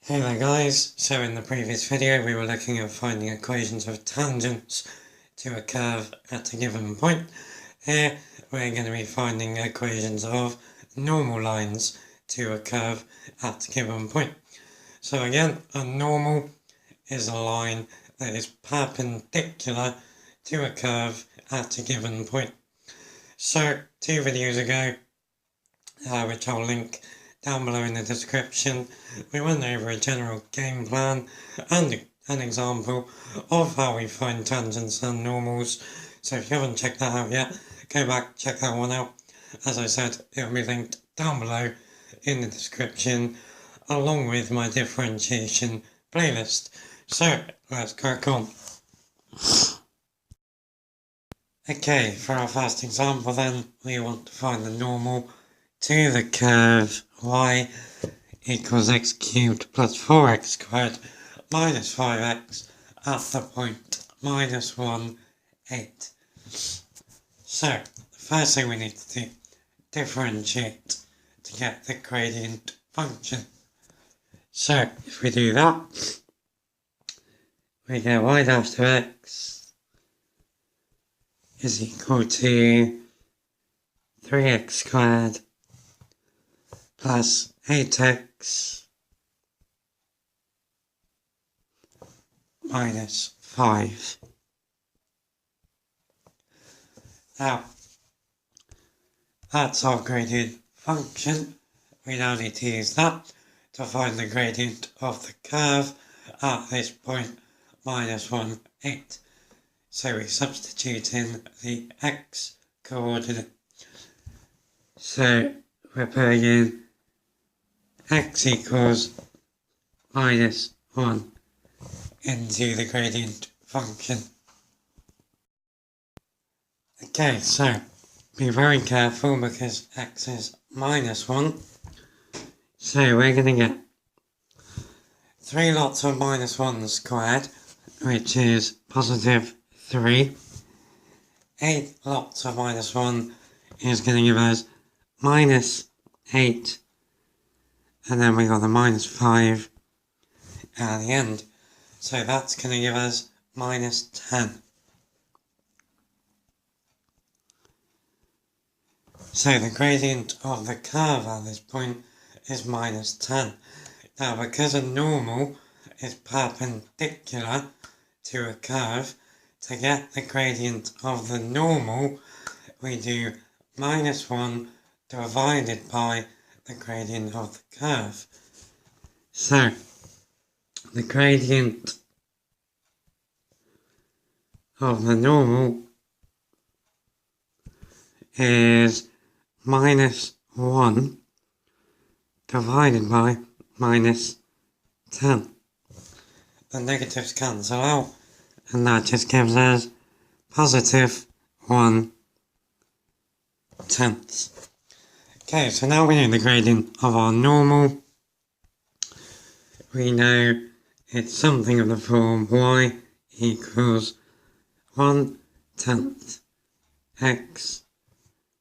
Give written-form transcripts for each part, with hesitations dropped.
Hey there guys, so in the previous video we were looking at finding equations of tangents to a curve at a given point. Here we're going to be finding equations of normal lines to a curve at a given point. So again, a normal is a line that is perpendicular to a curve at a given point. So 2 videos ago, which I'll link down below in the description, we went over a general game plan and an example of how we find tangents and normals. So if you haven't checked that out yet, go back, check that one out. As I said, it will be linked down below in the description, along with my differentiation playlist. So let's crack on. Okay, for our first example then, we want to find the normal to the curve y equals x cubed plus 4x squared minus 5x at the point minus 1, 8. So, the first thing we need to do, differentiate to get the gradient function. So, if we do that, we get y dash of x is equal to 3x squared plus 8x minus 5. Now, that's our gradient function. We now need to use that to find the gradient of the curve at this point minus 1, 8. So we substitute in the x coordinate. So we're putting in x equals minus 1 into the gradient function. Okay, so be very careful because x is minus 1. So we're going to get 3 lots of minus 1 squared, which is positive 3. 8 lots of minus 1 is going to give us minus 8. And then we got the minus 5 at the end. So that's going to give us minus 10. So the gradient of the curve at this point is minus 10. Now because a normal is perpendicular to a curve, to get the gradient of the normal, we do minus 1 divided by the gradient of the curve. So, the gradient of the normal is minus 1 divided by minus 10. The negatives cancel out, and that just gives us positive 1/10. Okay, so now we know the gradient of our normal. We know it's something of the form y equals 1/10 x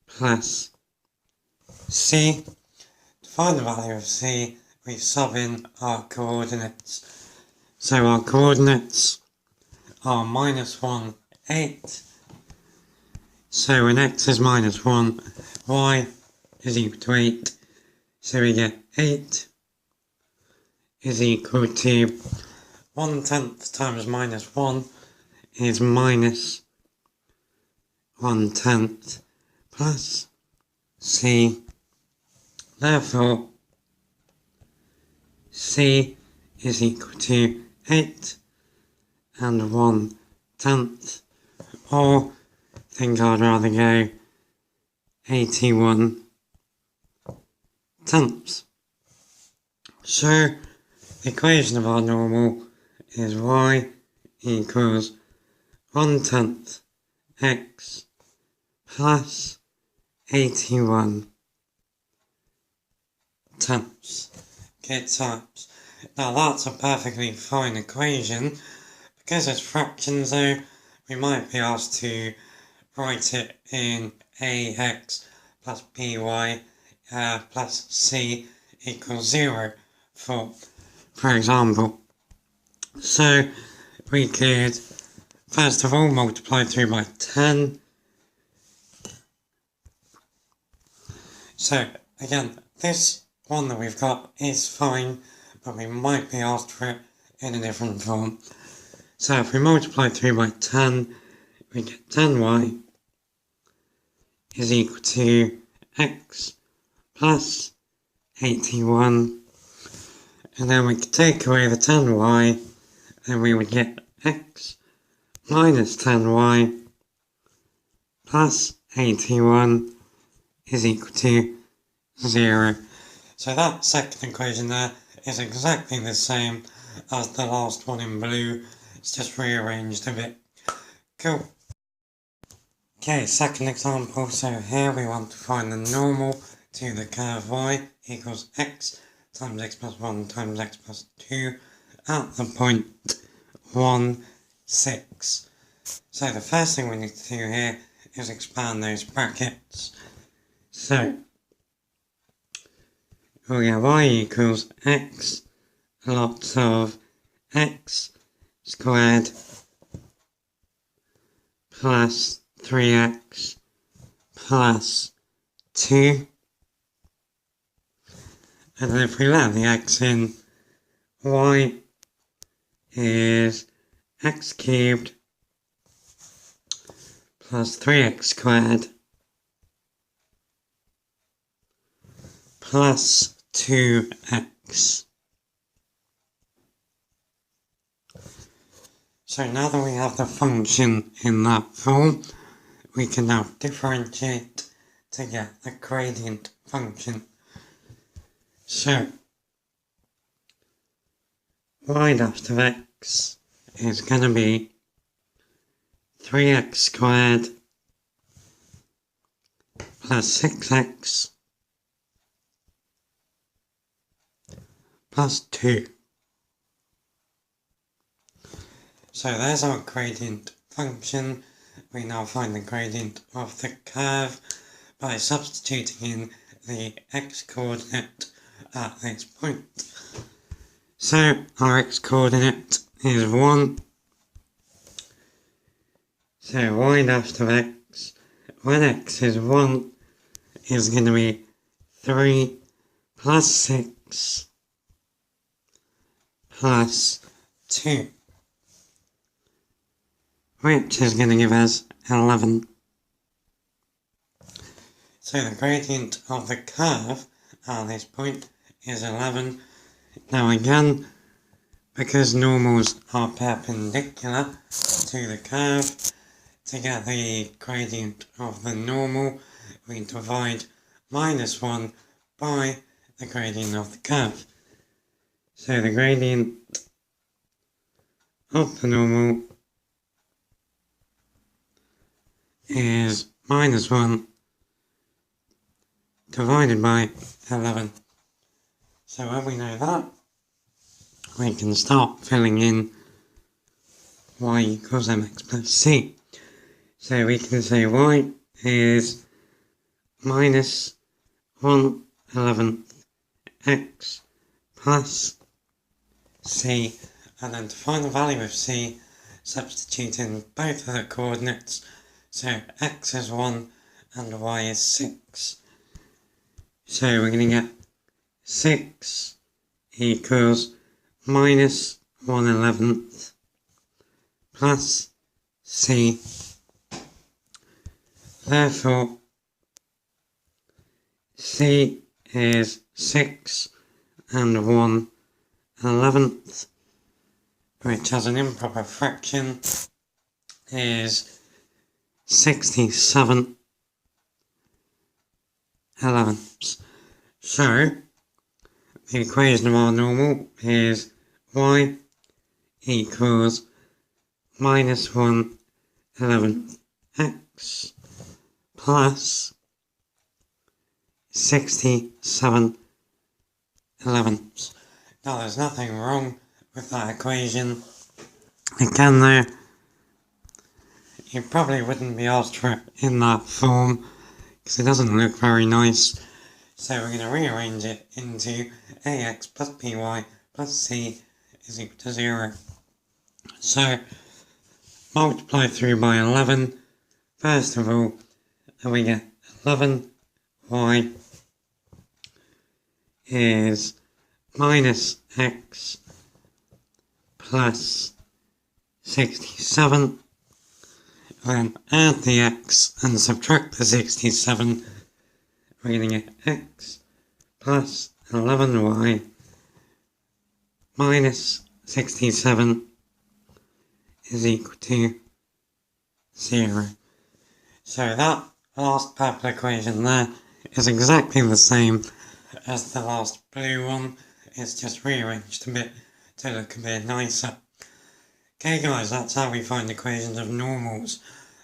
plus c. To find the value of c, we sub in our coordinates. So our coordinates are minus 1, 8. So when x is minus 1, y is equal to 8. So we get 8 is equal to 1/10 times minus 1 is minus 1/10 plus c. Therefore, c is equal to 8 and 1/10, or I think I'd rather go 81 tenths. So the equation of our normal is y equals 1/10 x plus 81 tenths. Okay, times. Now that's a perfectly fine equation. Because it's fractions though, we might be asked to write it in ax plus by plus c equals 0 form. for example. So we could first of all multiply through by 10. So again, this one that we've got is fine, but we might be asked for it in a different form. So if we multiply through by 10, we get 10y is equal to x plus 81, and then we could take away the 10y, and we would get x minus 10y plus 81 is equal to 0. So that second equation there is exactly the same as the last one in blue. It's just rearranged a bit. Cool. Okay, second example. So here we want to find the normal to the curve y equals x times x plus 1 times x plus 2 at the point 1, 6. So the first thing we need to do here is expand those brackets. So we'll get y equals x lots of x squared plus 3x plus 2. And then if we let the x in, y is x cubed plus 3x squared plus 2x. So now that we have the function in that form, we can now differentiate to get the gradient function. So y dash of x is going to be 3x squared plus 6x plus 2. So there's our gradient function. We now find the gradient of the curve by substituting in the x-coordinate at this point. So our x-coordinate is 1. So y dash of x, when x is 1, is going to be 3 plus 6 plus 2. Which is going to give us 11. So the gradient of the curve at this point is 11. Now again, because normals are perpendicular to the curve, to get the gradient of the normal, we divide minus 1 by the gradient of the curve. So the gradient of the normal is minus 1 divided by 11. So when we know that, we can start filling in y equals mx plus c. So we can say y is minus 1/11 x plus c, and then to find the value of c, substitute in both of the coordinates. So x is 1 and y is 6. So we're going to get 6 equals minus 1/11 plus c. Therefore, c is 6 and 1/11, which as an improper fraction is 67/11. So the equation of our normal is y equals minus 1/11 x plus 67/11. Now there's nothing wrong with that equation. Again though, you probably wouldn't be asked for it in that form because it doesn't look very nice. So we're going to rearrange it into ax plus by plus c is equal to 0. So, multiply through by 11, first of all, and we get 11y is minus x plus 67, then add the x and subtract the 67, we're going to get x plus 11y minus 67 is equal to 0. So that last purple equation there is exactly the same as the last blue one. It's just rearranged a bit to look a bit nicer. Okay guys, that's how we find equations of normals.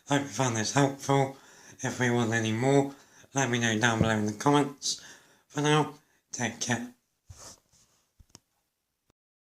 Hope you found this helpful. If we want any more, let me know down below in the comments. For now, take care.